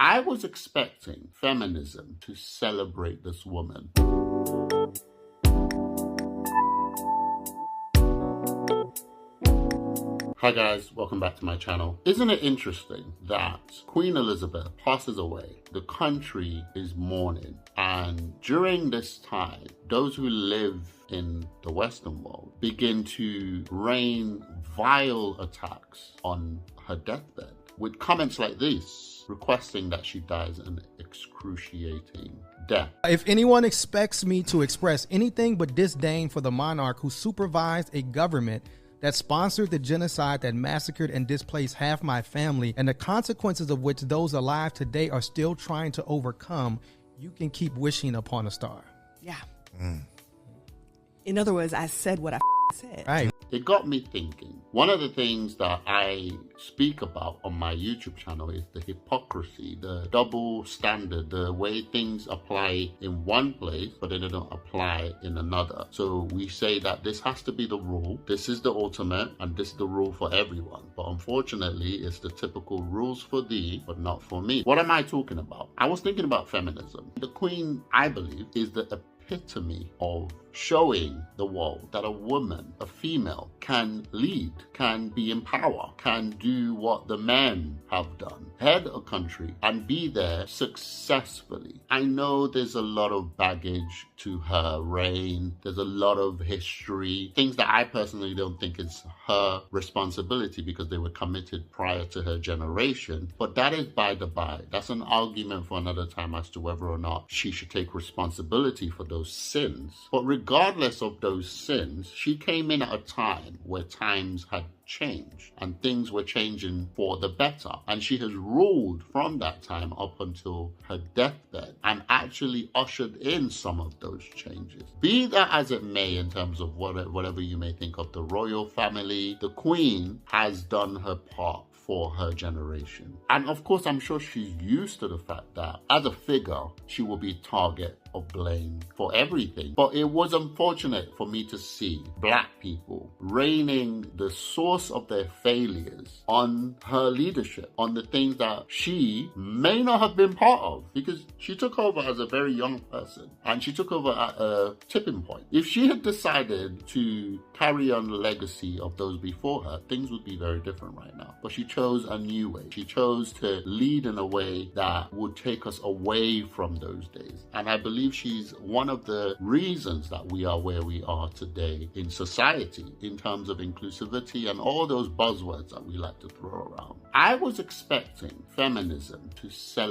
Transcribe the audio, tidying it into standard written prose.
I was expecting feminism to celebrate this woman. Hi guys, welcome back to my channel. Isn't it interesting that Queen Elizabeth passes away, the country is mourning, and during this time, those who live in the Western world begin to rain vile attacks on her deathbed with comments like this, requesting that she dies an excruciating death. If anyone expects me to express anything but disdain for the monarch who supervised a government that sponsored the genocide that massacred and displaced half my family, and the consequences of which those alive today are still trying to overcome, you can keep wishing upon a star. Yeah. In other words, I said what I said. Right. It got me thinking. One of the things that I speak about on my YouTube channel is the hypocrisy, the double standard, the way things apply in one place, but then they don't apply in another. So we say that this has to be the rule, this is the ultimate, and this is the rule for everyone. But unfortunately, it's the typical rules for thee, but not for me. What am I talking about? I was thinking about feminism. The Queen, I believe, is the epitome of showing the world that a woman, a female, can lead, can be in power, can do what the men have done, head a country and be there successfully. I know there's a lot of baggage to her reign. There's a lot of history, things that I personally don't think is her responsibility because they were committed prior to her generation. But that is by the by. That's an argument for another time as to whether or not she should take responsibility for those sins. But regardless of those sins, she came in at a time where times had changed and things were changing for the better, and she has ruled from that time up until her deathbed and actually ushered in some of those changes. Be that as it may, in terms of whatever you may think of the royal family, the Queen has done her part for her generation. And of course, I'm sure she's used to the fact that as a figure, she will be target of blame for everything. But it was unfortunate for me to see Black people raining the source of their failures on her leadership, on the things that she may not have been part of, because she took over as a very young person and she took over at a tipping point. If she had decided to carry on the legacy of those before her, things would be very different right now. But she chose a new way. She chose to lead in a way that would take us away from those days. And I believe she's one of the reasons that we are where we are today in society in terms of inclusivity and all those buzzwords that we like to throw around. I was expecting feminism to celebrate